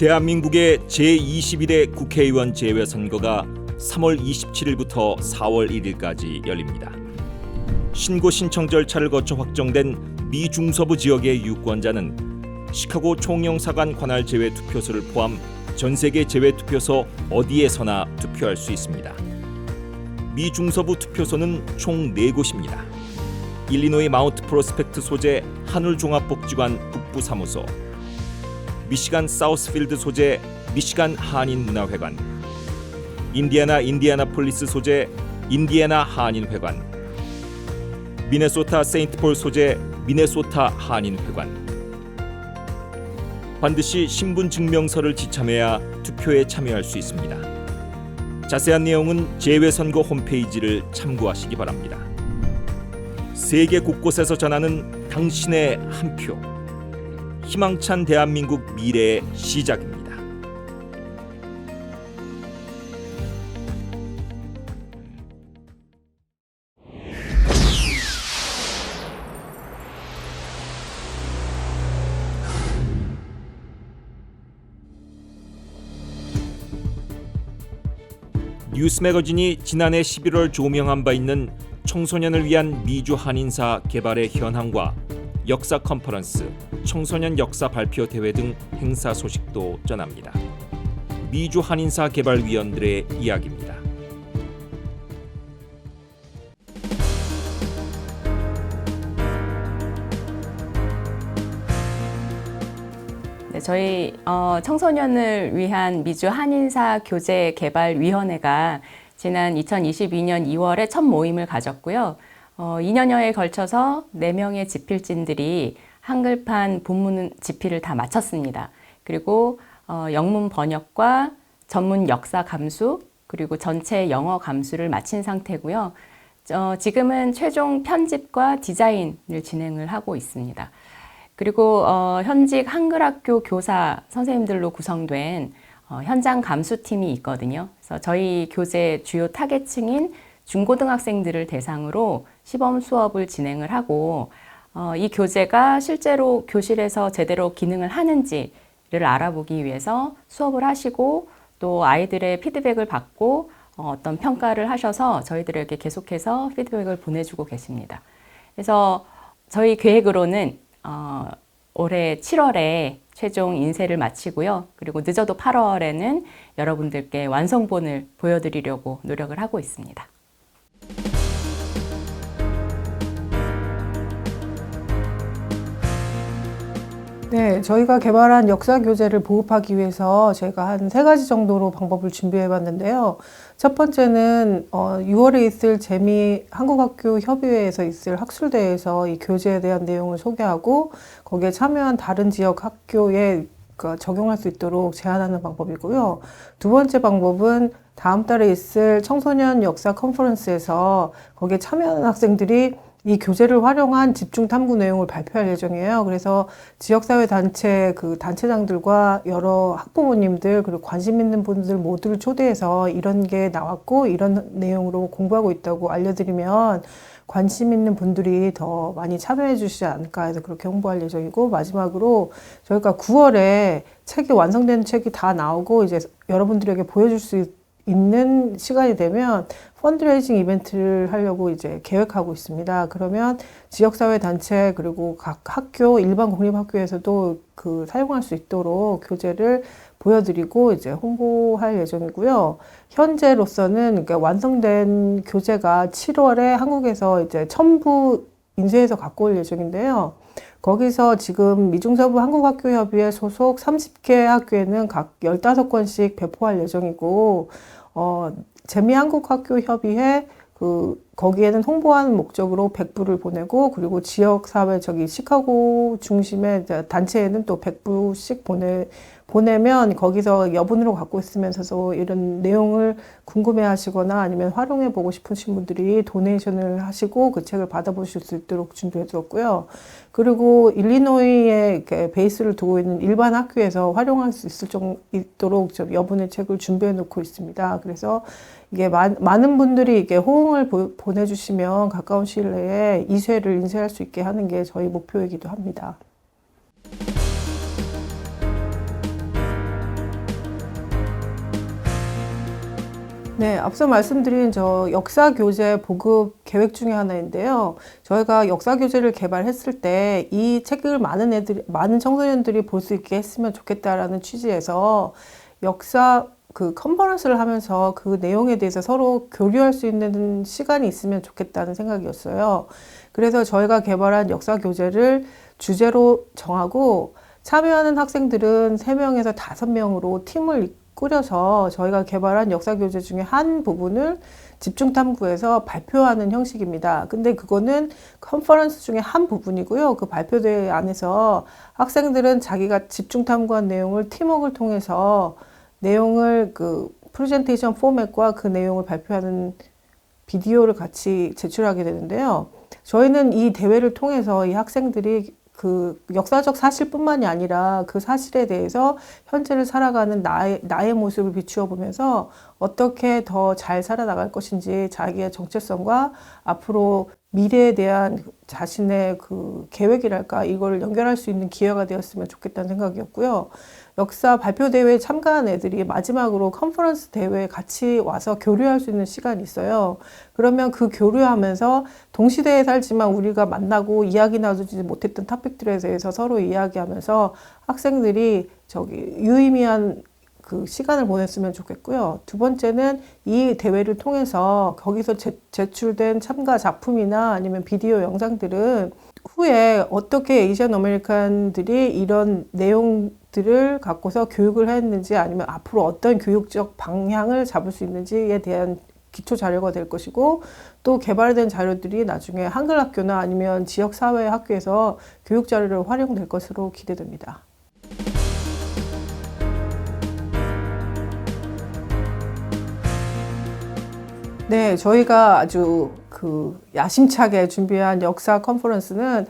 대한민국의 제21대 국회의원 재외선거가 3월 27일부터 4월 1일까지 열립니다. 신고 신청 절차를 거쳐 확정된 미 중서부 지역의 유권자는 시카고 총영사관 관할 제외투표소를 포함 전 세계 제외투표소 어디에서나 투표할 수 있습니다. 미 중서부 투표소는 총 4곳입니다. 일리노이 마운트 프로스펙트 소재 한울종합복지관 북부사무소, 미시간 사우스필드 소재 미시간 한인문화회관, 인디애나폴리스 소재 인디애나 한인회관, 미네소타 세인트폴 소재 미네소타 한인회관. 반드시 신분증명서를 지참해야 투표에 참여할 수 있습니다. 자세한 내용은 재외선거 홈페이지를 참고하시기 바랍니다. 세계 곳곳에서 전하는 당신의 한 표, 희망찬 대한민국 미래의 시작입니다. 뉴스 매거진이 지난해 11월 조명한 바 있는 청소년을 위한 미주 한인사 개발의 현황과 역사 컨퍼런스, 청소년 역사 발표 대회 등 행사 소식도 전합니다. 미주 한인사 개발위원들의 이야기입니다. 네, 저희 청소년을 위한 미주 한인사 교제 개발위원회가 지난 2022년 2월에 첫 모임을 가졌고요. 2년여에 걸쳐서 4명의 집필진들이 한글판 본문 집필을 다 마쳤습니다. 그리고 영문 번역과 전문 역사 감수, 그리고 전체 영어 감수를 마친 상태고요. 지금은 최종 편집과 디자인을 진행을 하고 있습니다. 그리고 현직 한글학교 교사 선생님들로 구성된 현장 감수팀이 있거든요. 그래서 저희 교재 주요 타겟층인 중고등학생들을 대상으로 시범 수업을 진행을 하고 이 교재가 실제로 교실에서 제대로 기능을 하는지를 알아보기 위해서 수업을 하시고 또 아이들의 피드백을 받고 어떤 평가를 하셔서 저희들에게 계속해서 피드백을 보내주고 계십니다. 그래서 저희 계획으로는 올해 7월에 최종 인쇄를 마치고요. 그리고 늦어도 8월에는 여러분들께 완성본을 보여드리려고 노력을 하고 있습니다. 네, 저희가 개발한 역사 교재를 보급하기 위해서 저희가 한 3가지 정도로 방법을 준비해 봤는데요. 첫 번째는 6월에 있을 재미 한국학교 협의회에서 있을 학술대회에서 이 교재에 대한 내용을 소개하고 거기에 참여한 다른 지역 학교에 적용할 수 있도록 제안하는 방법이고요. 두 번째 방법은 다음 달에 있을 청소년 역사 컨퍼런스에서 거기에 참여하는 학생들이 이 교재를 활용한 집중 탐구 내용을 발표할 예정이에요. 그래서 지역사회 단체 단체장들과 여러 학부모님들 그리고 관심 있는 분들 모두를 초대해서 이런 게 나왔고 이런 내용으로 공부하고 있다고 알려드리면 관심 있는 분들이 더 많이 참여해 주시지 않을까 해서 그렇게 홍보할 예정이고, 마지막으로 저희가 9월에 완성된 책이 다 나오고 이제 여러분들에게 보여줄 수 있는 시간이 되면 펀드레이징 이벤트를 하려고 이제 계획하고 있습니다. 그러면 지역사회 단체 그리고 각 학교, 일반 공립학교에서도 사용할 수 있도록 교재를 보여드리고 이제 홍보할 예정이고요. 현재로서는 그러니까 완성된 교재가 7월에 한국에서 이제 첨부 인쇄해서 갖고 올 예정인데요. 거기서 지금 미중서부 한국학교협의회 소속 30개 학교에는 각 15권씩 배포할 예정이고, 재미한국학교협의회 거기에는 홍보하는 목적으로 100부를 보내고, 그리고 지역사회 시카고 중심의 단체에는 또 100부씩 보내면 거기서 여분으로 갖고 있으면서도 이런 내용을 궁금해 하시거나 아니면 활용해 보고 싶으신 분들이 도네이션을 하시고 그 책을 받아보실 수 있도록 준비해 두었고요. 그리고 일리노이에 베이스를 두고 있는 일반 학교에서 활용할 수 있도록 여분의 책을 준비해 놓고 있습니다. 그래서 이게 많은 분들이 이게 호응을 보내주시면 가까운 시일 내에 2쇄를 인쇄할 수 있게 하는 게 저희 목표이기도 합니다. 네, 앞서 말씀드린 저 역사 교재 보급 계획 중에 하나인데요. 저희가 역사 교재를 개발했을 때 이 책을 많은 청소년들이 볼 수 있게 했으면 좋겠다라는 취지에서 역사 그 컨퍼런스를 하면서 그 내용에 대해서 서로 교류할 수 있는 시간이 있으면 좋겠다는 생각이었어요. 그래서 저희가 개발한 역사 교재를 주제로 정하고 참여하는 학생들은 3명에서 5명으로 팀을 꾸려서 저희가 개발한 역사 교재 중에 한 부분을 집중 탐구해서 발표하는 형식입니다. 근데 그거는 컨퍼런스 중에 한 부분이고요. 그 발표대회 안에서 학생들은 자기가 집중 탐구한 내용을 팀워크를 통해서 내용을 그 프레젠테이션 포맷과 그 내용을 발표하는 비디오를 같이 제출하게 되는데요. 저희는 이 대회를 통해서 이 학생들이 그 역사적 사실뿐만이 아니라 그 사실에 대해서 현재를 살아가는 나의 모습을 비추어 보면서 어떻게 더 잘 살아나갈 것인지 자기의 정체성과 앞으로 미래에 대한 자신의 그 계획이랄까 이걸 연결할 수 있는 기회가 되었으면 좋겠다는 생각이었고요. 역사 발표 대회에 참가한 애들이 마지막으로 컨퍼런스 대회에 같이 와서 교류할 수 있는 시간이 있어요. 그러면 그 교류하면서 동시대에 살지만 우리가 만나고 이야기 나누지 못했던 토픽들에 대해서 서로 이야기하면서 학생들이 유의미한 그 시간을 보냈으면 좋겠고요. 두 번째는 이 대회를 통해서 거기서 제출된 참가 작품이나 아니면 비디오 영상들은 후에 어떻게 에이시안 아메리칸들이 이런 내용들을 갖고서 교육을 했는지 아니면 앞으로 어떤 교육적 방향을 잡을 수 있는지에 대한 기초 자료가 될 것이고 또 개발된 자료들이 나중에 한글 학교나 아니면 지역 사회 학교에서 교육 자료로 활용될 것으로 기대됩니다. 네, 저희가 아주 그 야심차게 준비한 역사 컨퍼런스는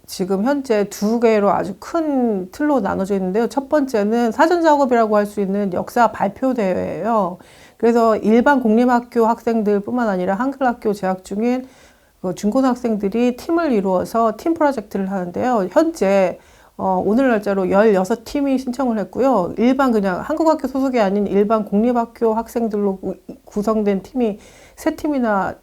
지금 현재 2개로 아주 큰 틀로 나눠져 있는데요. 첫 번째는 사전 작업이라고 할 수 있는 역사 발표 대회예요. 그래서 일반 공립학교 학생들뿐만 아니라 한글 학교 재학 중인 중고등학생들이 팀을 이루어서 팀 프로젝트를 하는데요. 현재 오늘 날짜로 16팀이 신청을 했고요. 일반 그냥 한국학교 소속이 아닌 일반 공립학교 학생들로 구성된 팀이 3팀이나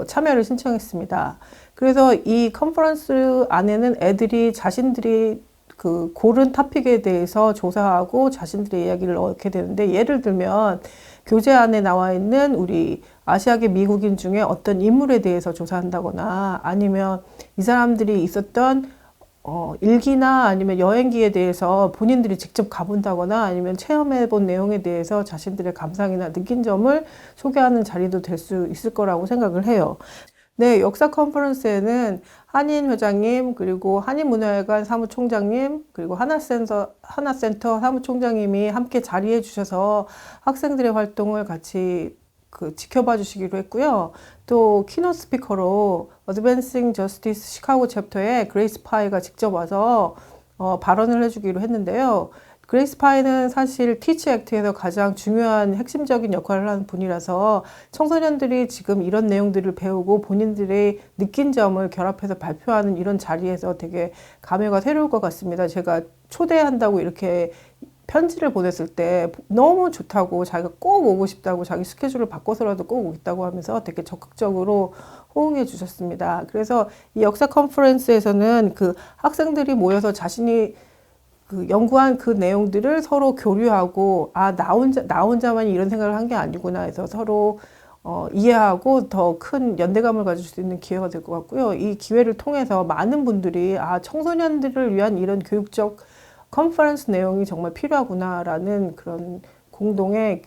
참여를 신청했습니다. 그래서 이 컨퍼런스 안에는 애들이 자신들이 그 고른 토픽에 대해서 조사하고 자신들의 이야기를 넣게 되는데 예를 들면 교재 안에 나와 있는 우리 아시아계 미국인 중에 어떤 인물에 대해서 조사한다거나 아니면 이 사람들이 있었던 일기나 아니면 여행기에 대해서 본인들이 직접 가본다거나 아니면 체험해본 내용에 대해서 자신들의 감상이나 느낀 점을 소개하는 자리도 될 수 있을 거라고 생각을 해요. 네, 역사 컨퍼런스에는 한인 회장님, 그리고 한인문화회관 사무총장님, 그리고 하나센터 사무총장님이 함께 자리해 주셔서 학생들의 활동을 같이 지켜봐 주시기로 했고요. 또 키노트 스피커로 Advancing Justice 시카고 챕터에 그레이스 파이가 직접 와서 발언을 해주기로 했는데요. 그레이스 파이는 사실 티치 액트에서 가장 중요한 핵심적인 역할을 하는 분이라서 청소년들이 지금 이런 내용들을 배우고 본인들의 느낀 점을 결합해서 발표하는 이런 자리에서 되게 감회가 새로울 것 같습니다. 제가 초대한다고 이렇게 편지를 보냈을 때 너무 좋다고 자기가 꼭 오고 싶다고 자기 스케줄을 바꿔서라도 꼭 오겠다고 하면서 되게 적극적으로 호응해 주셨습니다. 그래서 이 역사 컨퍼런스에서는 그 학생들이 모여서 자신이 연구한 그 내용들을 서로 교류하고 나 혼자만 이런 생각을 한 게 아니구나 해서 서로 이해하고 더 큰 연대감을 가질 수 있는 기회가 될 것 같고요. 이 기회를 통해서 많은 분들이 청소년들을 위한 이런 교육적 컨퍼런스 내용이 정말 필요하구나라는 그런 공동의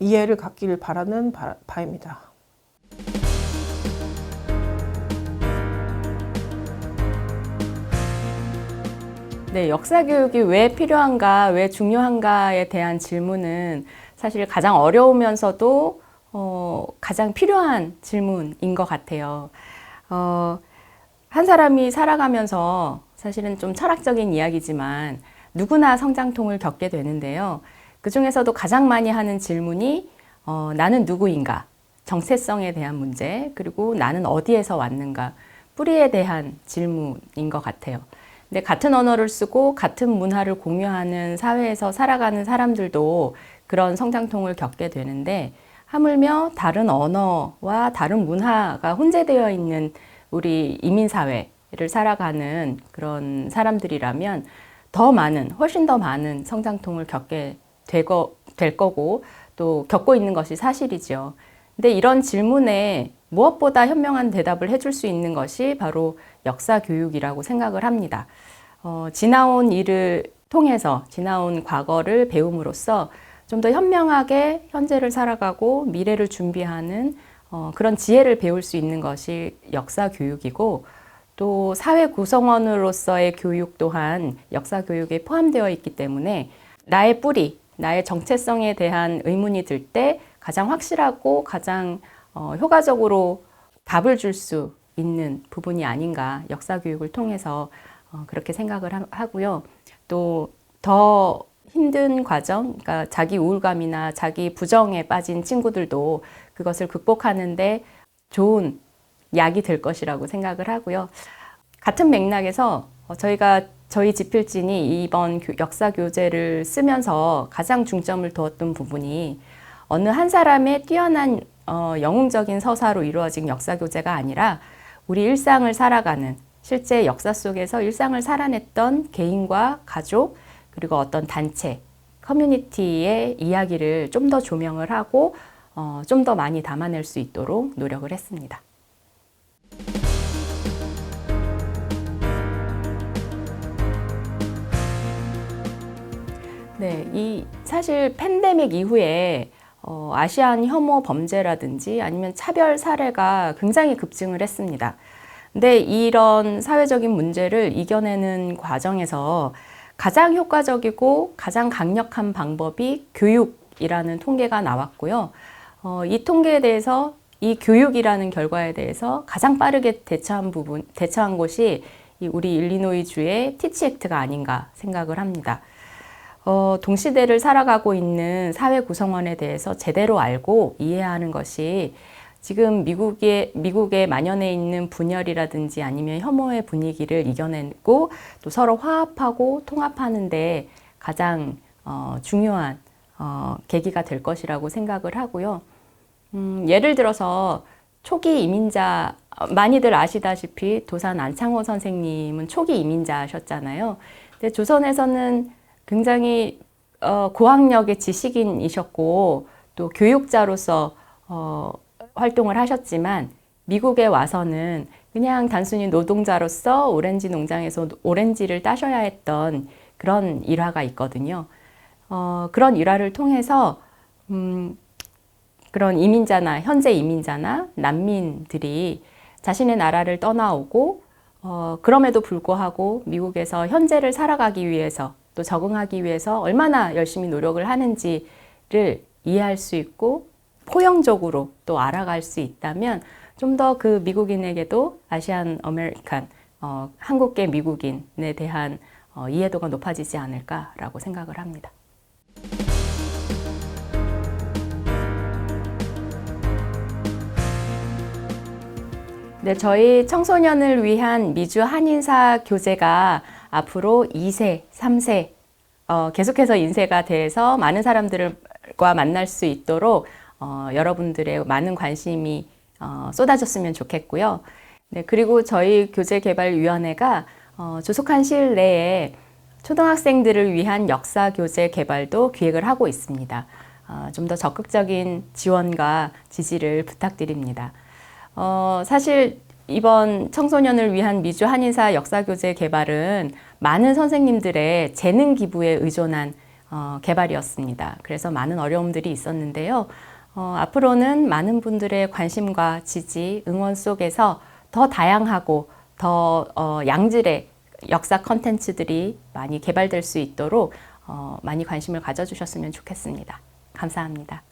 이해를 갖기를 바라는 바입니다. 네, 역사 교육이 왜 필요한가, 왜 중요한가에 대한 질문은 사실 가장 어려우면서도 가장 필요한 질문인 것 같아요. 한 사람이 살아가면서 사실은 좀 철학적인 이야기지만 누구나 성장통을 겪게 되는데요. 그 중에서도 가장 많이 하는 질문이 나는 누구인가, 정체성에 대한 문제, 그리고 나는 어디에서 왔는가, 뿌리에 대한 질문인 것 같아요. 근데 같은 언어를 쓰고 같은 문화를 공유하는 사회에서 살아가는 사람들도 그런 성장통을 겪게 되는데 하물며 다른 언어와 다른 문화가 혼재되어 있는 우리 이민사회를 살아가는 그런 사람들이라면 훨씬 더 많은 성장통을 겪게 될 거고 또 겪고 있는 것이 사실이죠. 근데 이런 질문에 무엇보다 현명한 대답을 해줄 수 있는 것이 바로 역사 교육이라고 생각을 합니다. 지나온 일을 통해서 지나온 과거를 배움으로써 좀 더 현명하게 현재를 살아가고 미래를 준비하는 그런 지혜를 배울 수 있는 것이 역사 교육이고 또 사회 구성원으로서의 교육 또한 역사 교육에 포함되어 있기 때문에 나의 뿌리, 나의 정체성에 대한 의문이 들 때 가장 확실하고 가장 효과적으로 답을 줄 수 있는 부분이 아닌가 역사 교육을 통해서 그렇게 생각을 하고요. 또 더 힘든 과정, 그러니까 자기 우울감이나 자기 부정에 빠진 친구들도 그것을 극복하는데 좋은 약이 될 것이라고 생각을 하고요. 같은 맥락에서 저희 지필진이 이번 역사 교재를 쓰면서 가장 중점을 두었던 부분이 어느 한 사람의 뛰어난 영웅적인 서사로 이루어진 역사 교재가 아니라 우리 일상을 살아가는 실제 역사 속에서 일상을 살아냈던 개인과 가족 그리고 어떤 단체, 커뮤니티의 이야기를 좀 더 조명을 하고 좀 더 많이 담아낼 수 있도록 노력을 했습니다. 네, 사실 팬데믹 이후에 아시안 혐오 범죄라든지 아니면 차별 사례가 굉장히 급증을 했습니다. 근데 이런 사회적인 문제를 이겨내는 과정에서 가장 효과적이고 가장 강력한 방법이 교육이라는 통계가 나왔고요. 이 통계에 대해서 이 교육이라는 결과에 대해서 가장 빠르게 대처한 곳이 우리 일리노이주의 티치 액트가 아닌가 생각을 합니다. 동시대를 살아가고 있는 사회 구성원에 대해서 제대로 알고 이해하는 것이 지금 미국에 만연해 있는 분열이라든지 아니면 혐오의 분위기를 이겨내고 또 서로 화합하고 통합하는데 가장 중요한 계기가 될 것이라고 생각을 하고요. 예를 들어서 초기 이민자, 많이들 아시다시피 도산 안창호 선생님은 초기 이민자셨잖아요. 근데 조선에서는 굉장히 고학력의 지식인이셨고 또 교육자로서 활동을 하셨지만 미국에 와서는 그냥 단순히 노동자로서 오렌지 농장에서 오렌지를 따셔야 했던 그런 일화가 있거든요. 그런 일화를 통해서 그런 현재 이민자나 난민들이 자신의 나라를 떠나오고 그럼에도 불구하고 미국에서 현재를 살아가기 위해서 또 적응하기 위해서 얼마나 열심히 노력을 하는지를 이해할 수 있고 포용적으로 또 알아갈 수 있다면 좀 더 그 미국인에게도 아시안 아메리칸, 한국계 미국인에 대한 이해도가 높아지지 않을까라고 생각을 합니다. 네, 저희 청소년을 위한 미주 한인사 교재가 앞으로 2세, 3세 계속해서 인쇄가 돼서 많은 사람들과 만날 수 있도록 여러분들의 많은 관심이 쏟아졌으면 좋겠고요. 네, 그리고 저희 교재개발위원회가 조속한 시일 내에 초등학생들을 위한 역사 교재 개발도 기획을 하고 있습니다. 좀 더 적극적인 지원과 지지를 부탁드립니다. 사실 이번 청소년을 위한 미주 한인사 역사 교재 개발은 많은 선생님들의 재능 기부에 의존한 개발이었습니다. 그래서 많은 어려움들이 있었는데요. 앞으로는 많은 분들의 관심과 지지, 응원 속에서 더 다양하고 더 양질의 역사 콘텐츠들이 많이 개발될 수 있도록 많이 관심을 가져주셨으면 좋겠습니다. 감사합니다.